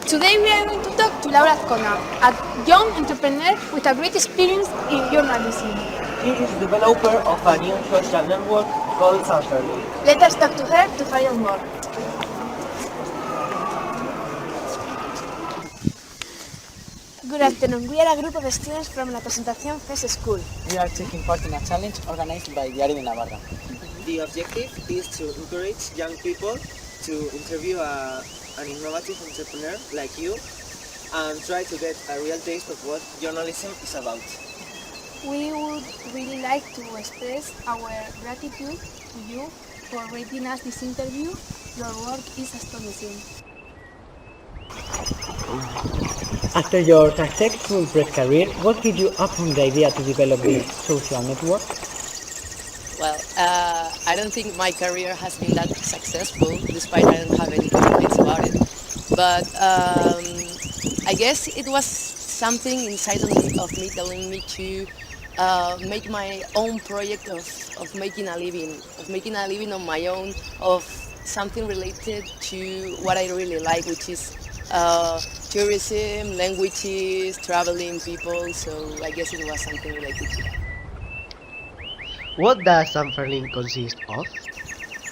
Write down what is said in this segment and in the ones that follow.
Today we are going to talk to Laura Azcona, a young entrepreneur with a great experience in journalism. He is developer of a new social network called SANFERLINK. Let us talk to her to find out more. Good afternoon. We are a group of students from la Presentación FESD School. We are taking part in a challenge organized by Diario de Navarra. The objective is to encourage young people to interview an innovative entrepreneur like you and try to get a real taste of what journalism is about. We would really like to express our gratitude to you for rating us this interview. Your work is astonishing. After your successful press career, what gave you up on the idea to develop this social network? Well, I don't think my career has been that successful, despite I don't have any complaints about it. But I guess it was something inside of me telling me to make my own project of making a living on my own, of something related to what I really like, which is tourism, languages, traveling, people. So I guess it was something related to that. What does SANFERLINK consist of?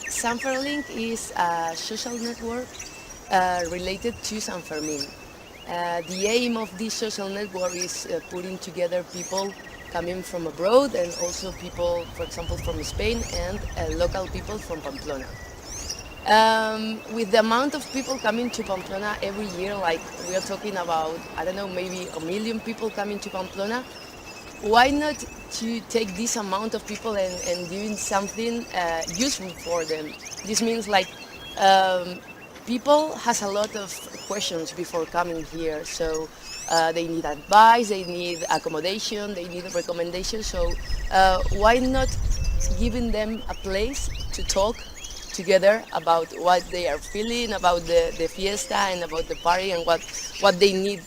SANFERLINK is a social network related to San Fermin. The aim of this social network is putting together people coming from abroad and also people, for example, from Spain and local people from Pamplona. With the amount of people coming to Pamplona every year, like we are talking about, I don't know, maybe 1 million people coming to Pamplona, why not to take this amount of people and doing something useful for them? This means like people has a lot of questions before coming here, so they need advice, they need accommodation, they need recommendations, so why not giving them a place to talk together about what they are feeling, about the fiesta and about the party and what they need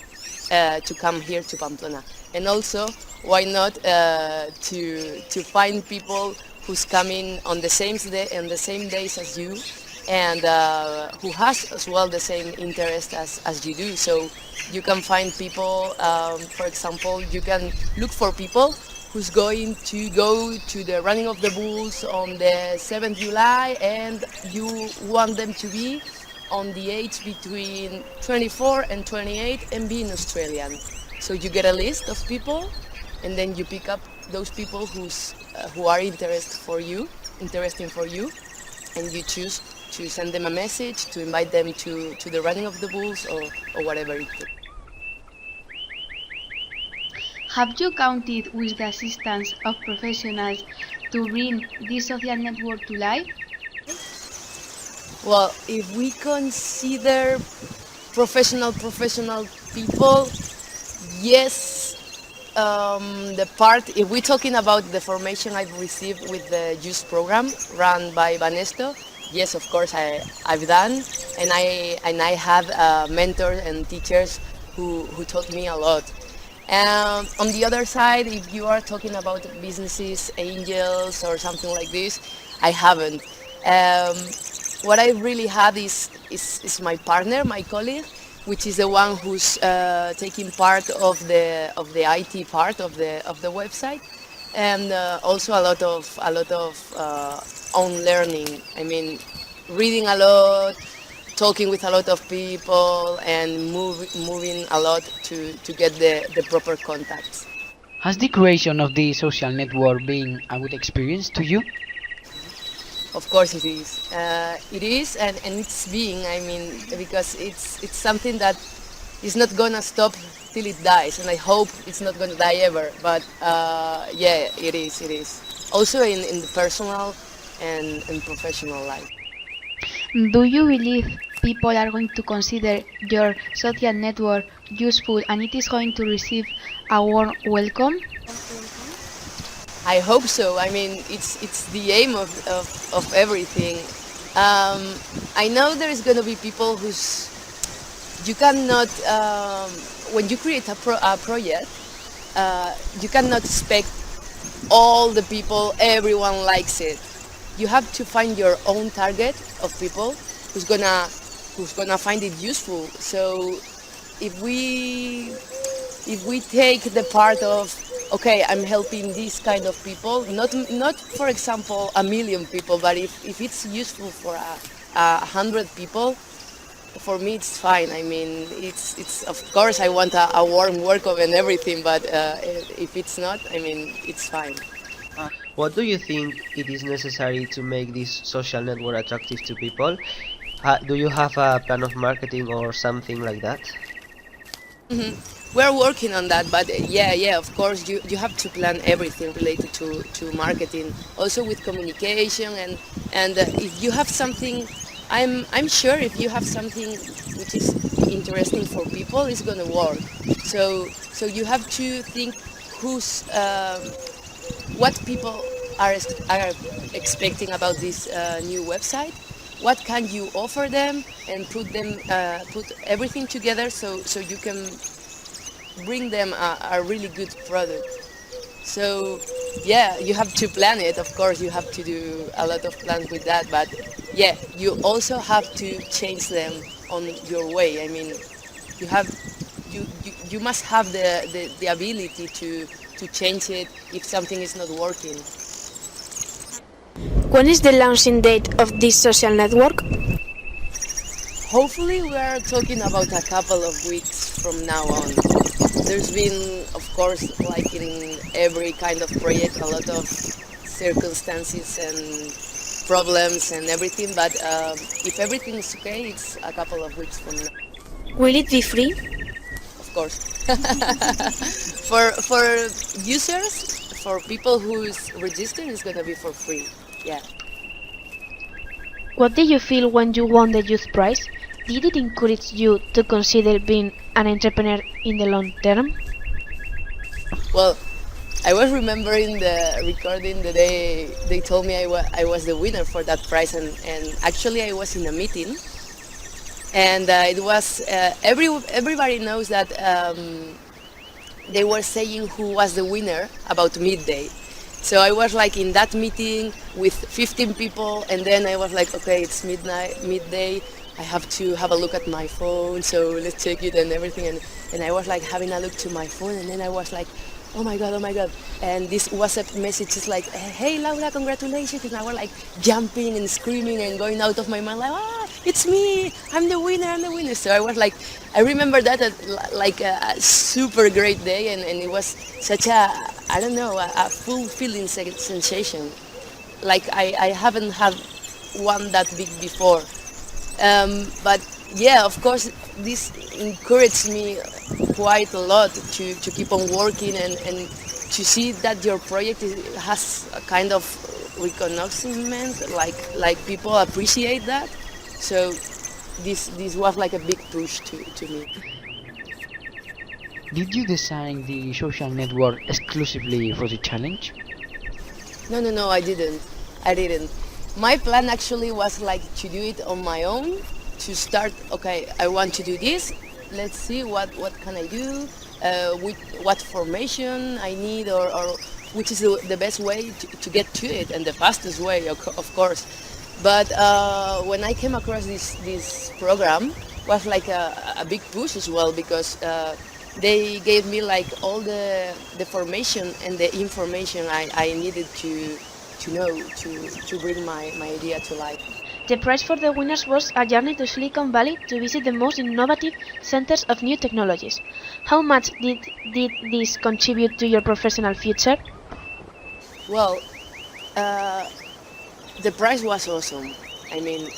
to come here to Pamplona. And also, why not to find people who's coming on the same days as you, and who has as well the same interest as you do. So you can find people, for example, you can look for people who's going to go to the running of the bulls on the 7th July, and you want them to be on the age between 24 and 28 and being Australian. So you get a list of people, and then you pick up those people who are interesting for you, and you choose to send them a message, to invite them to the running of the bulls or whatever it is. Have you counted with the assistance of professionals to bring this social network to life? Well, if we consider professional people, yes. If we're talking about the formation I've received with the Yuzz program run by Banesto, yes, of course I've done, and I had mentors and teachers who taught me a lot. On the other side, if you are talking about businesses, angels, or something like this, I haven't. What I really had is my partner, my colleague, which is the one who's taking part of the IT part of the website, and also a lot of own learning. I mean, reading a lot, talking with a lot of people, and moving a lot to get the proper contacts. Has the creation of the social network been a good experience to you? Of course it is. It is, and it's being, I mean, because it's something that is not gonna stop till it dies, and I hope it's not gonna die ever. But yeah, it is. Also in the personal and professional life. Do you believe people are going to consider your social network useful and it is going to receive a warm welcome? I hope so. I mean, it's the aim of everything. I know there is going to be people you cannot, when you create a project, you cannot expect all the people, everyone likes it. You have to find your own target of people who's gonna find it useful. So if we take the part of, okay, I'm helping these kind of people, not for example 1,000,000 people, but if it's useful for 100 people, for me it's fine. I mean, it's of course I want a warm welcome and everything, but if it's not, I mean, it's fine. What do you think it is necessary to make this social network attractive to people? Do you have a plan of marketing or something like that? We're working on that, but yeah, of course, you have to plan everything related to marketing, also with communication, and if you have something, I'm sure if you have something which is interesting for people, it's gonna work. So you have to think what people are expecting about this new website. What can you offer them, and put everything together so you can bring them a really good product. So yeah, you have to plan it. Of course, you have to do a lot of plans with that, but yeah, you also have to change them on your way. I mean, you must have the ability to change it if something is not working. When is the launching date of this social network? Hopefully, we are talking about a couple of weeks from now on. There's been, of course, like in every kind of project, a lot of circumstances and problems and everything, but if everything is okay, it's a couple of weeks from now. Will it be free? Of course. For users, for people who's registered, it's gonna be for free. Yeah. What did you feel when you won the Yuzz Prize? Did it encourage you to consider being an entrepreneur in the long term? Well, I was remembering the recording the day they told me I was the winner for that prize, and actually I was in a meeting, and it was everybody knows that they were saying who was the winner about midday. So I was like in that meeting with 15 people, and then I was like, okay, it's midday, I have to have a look at my phone, so let's check it and everything. And I was like having a look to my phone, and then I was like, oh my God. And this WhatsApp message is like, hey Laura, congratulations. And I was like jumping and screaming and going out of my mind, like, it's me, I'm the winner. So I was like, I remember that as like a super great day, and it was such a, I don't know, a fulfilling sensation. Like I haven't had one that big before. But yeah, of course, this encouraged me quite a lot to keep on working and to see that your project has a kind of reconnaissance, like people appreciate that. So this was like a big push to me. Did you design the social network exclusively for the challenge? No, I didn't. My plan actually was like to do it on my own, to start, okay, I want to do this, let's see what can I do, what formation I need, or which is the best way to get to it, and the fastest way, of course. But when I came across this program, was like a big push as well, because they gave me like all the formation and the information I needed to know to bring my idea to life. The prize for the winners was a journey to Silicon Valley to visit the most innovative centers of new technologies. How much did this contribute to your professional future? Well, the prize was awesome. I mean,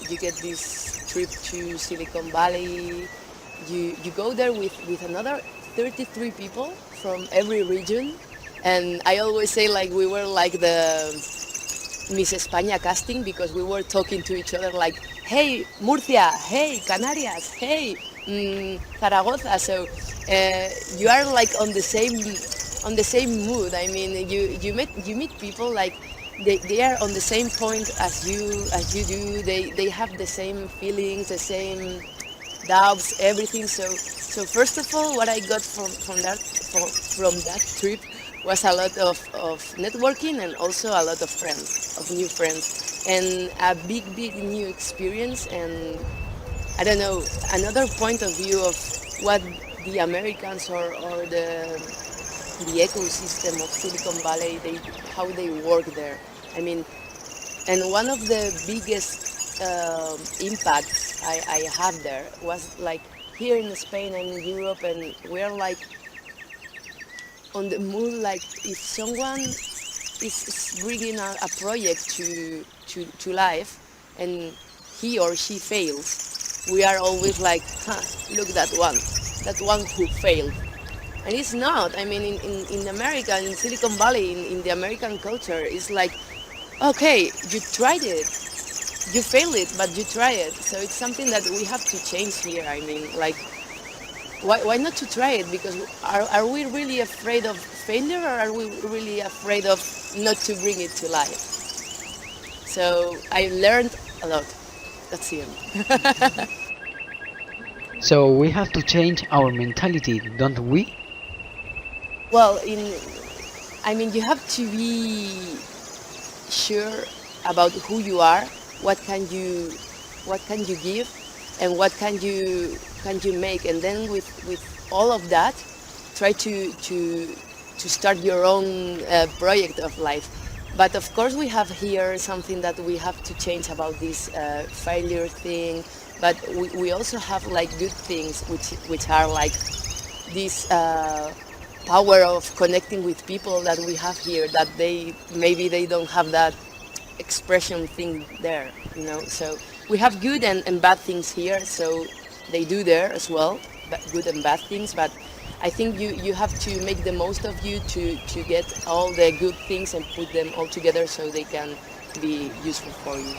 you get this trip to Silicon Valley, you go there with another 33 people from every region, and I always say like we were like the Miss España casting, because we were talking to each other like, hey Murcia, hey Canarias, hey Zaragoza. So you are like on the same mood. I mean, you meet people like they are on the same point as you do. They have the same feelings, the same doubts, everything. So first of all, what I got from that trip was a lot of networking, and also a lot of new friends, and a big new experience, and I don't know, another point of view of what the Americans or the ecosystem of Silicon Valley, how they work there. I mean, and one of the biggest impacts I had there was like here in Spain and in Europe, and we're like on the mood, like if someone is bringing a project to life and he or she fails, we are always like, look that one who failed. And it's not. I mean, in America, in Silicon Valley, in the American culture, it's like, okay, you tried it. You failed it, but you try it. So it's something that we have to change here. I mean, like, why not to try it? Because are we really afraid of failure, or are we really afraid of not to bring it to life? So I learned a lot. That's it. So we have to change our mentality, don't we? Well, I mean, you have to be sure about who you are, what can you give, and what can you make, and then with all of that, try to start your own project of life. But of course, we have here something that we have to change about this failure thing. But we also have like good things, which are like this power of connecting with people that we have here, that maybe they don't have that expression thing there, you know. So we have good and bad things here, so they do there as well, good and bad things. But I think you have to make the most of you to get all the good things and put them all together so they can be useful for you.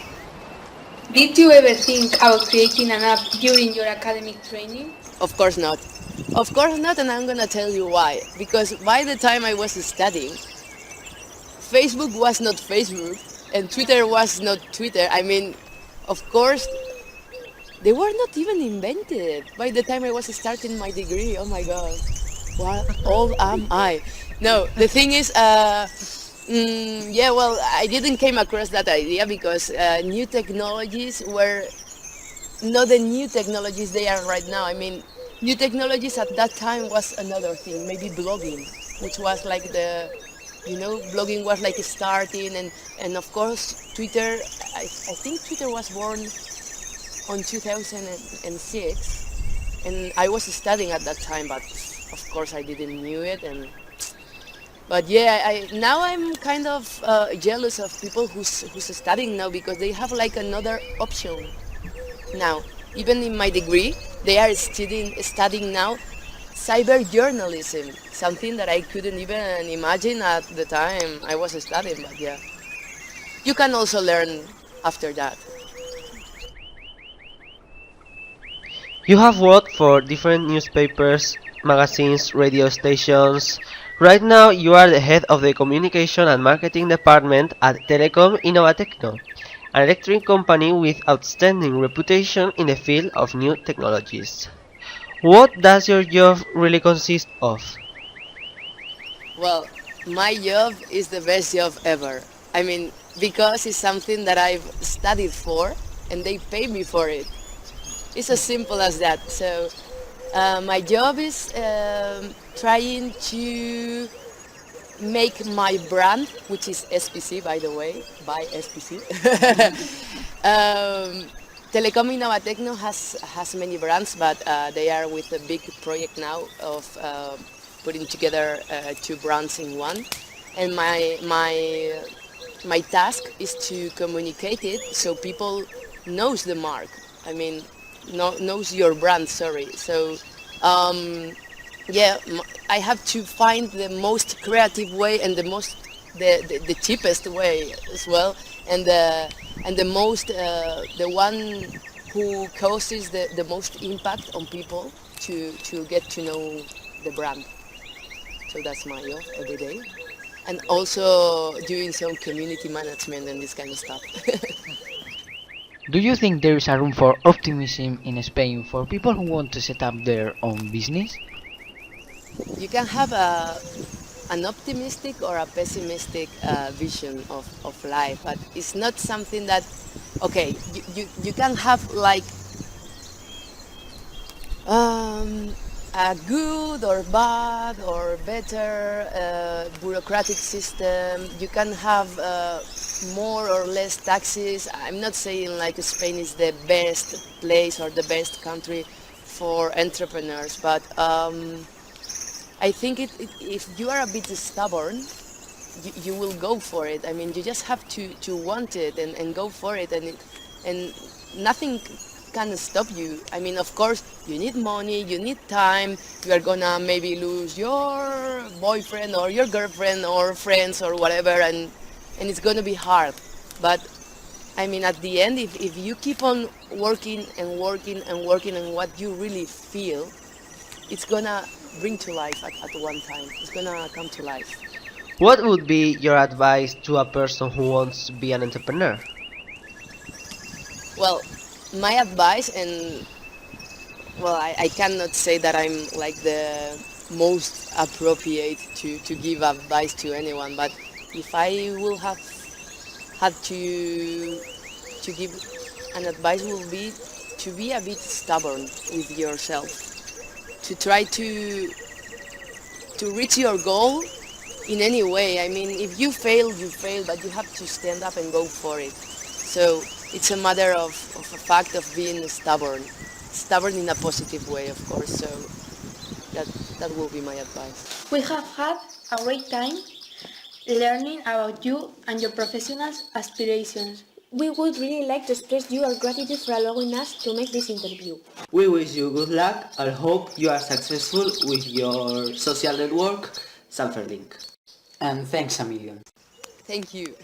Did you ever think about creating an app during your academic training? Of course not. Of course not, and I'm gonna tell you why. Because by the time I was studying, Facebook was not Facebook, and Twitter was not Twitter. I mean, of course, they were not even invented by the time I was starting my degree. Oh my God, what old am I? No, the thing is, yeah, well, I didn't came across that idea because new technologies were not the new technologies they are right now. I mean, new technologies at that time was another thing, maybe blogging, which was like blogging was like starting, and of course Twitter, I think Twitter was born on 2006, and I was studying at that time, but of course I didn't knew it. But yeah, now I'm kind of jealous of people who's studying now, because they have like another option now. Even in my degree, they are studying now cyber journalism, something that I couldn't even imagine at the time I was studying. But yeah, you can also learn after that. You have worked for different newspapers, magazines, radio stations. Right now, you are the head of the communication and marketing department at Telecom Innovatecno, an electric company with outstanding reputation in the field of new technologies. What does your job really consist of? Well, my job is the best job ever. I mean, because it's something that I've studied for and they pay me for it. It's as simple as that. So my job is trying to make my brand, which is SPC, by the way, by SPC. Telecom Innovatecno has many brands, but they are with a big project now of putting together two brands in one. And my task is to communicate it so people knows the mark. I mean, knows your brand. Sorry. So. Yeah, I have to find the most creative way and the cheapest way as well, and the most the one who causes the most impact on people to get to know the brand. So that's my job every day, and also doing some community management and this kind of stuff. Do you think there is a room for optimism in Spain for people who want to set up their own business? You can have an optimistic or a pessimistic vision of life, but it's not something that, okay, you can have like a good or bad or better bureaucratic system. You can have more or less taxes. I'm not saying like Spain is the best place or the best country for entrepreneurs, but I think if you are a bit stubborn, you will go for it. I mean, you just have to want it and go for it, and nothing can stop you. I mean, of course, you need money, you need time, you are gonna maybe lose your boyfriend or your girlfriend or friends or whatever, and it's gonna be hard. But I mean, at the end, if you keep on working and working and working on what you really feel, it's gonna bring to life at one time. It's gonna come to life. What would be your advice to a person who wants to be an entrepreneur? Well, my advice, and well, I cannot say that I'm like the most appropriate to give advice to anyone, but if I will have had to give an advice, will be to be a bit stubborn with yourself, to try to reach your goal in any way. I mean, if you fail, you fail, but you have to stand up and go for it. So it's a matter of a fact of being stubborn in a positive way, of course. So that will be my advice. We have had a great time learning about you and your professional aspirations. We would really like to express your gratitude for allowing us to make this interview. We wish you good luck and hope you are successful with your social network, SANFERLINK. And thanks a million. Thank you.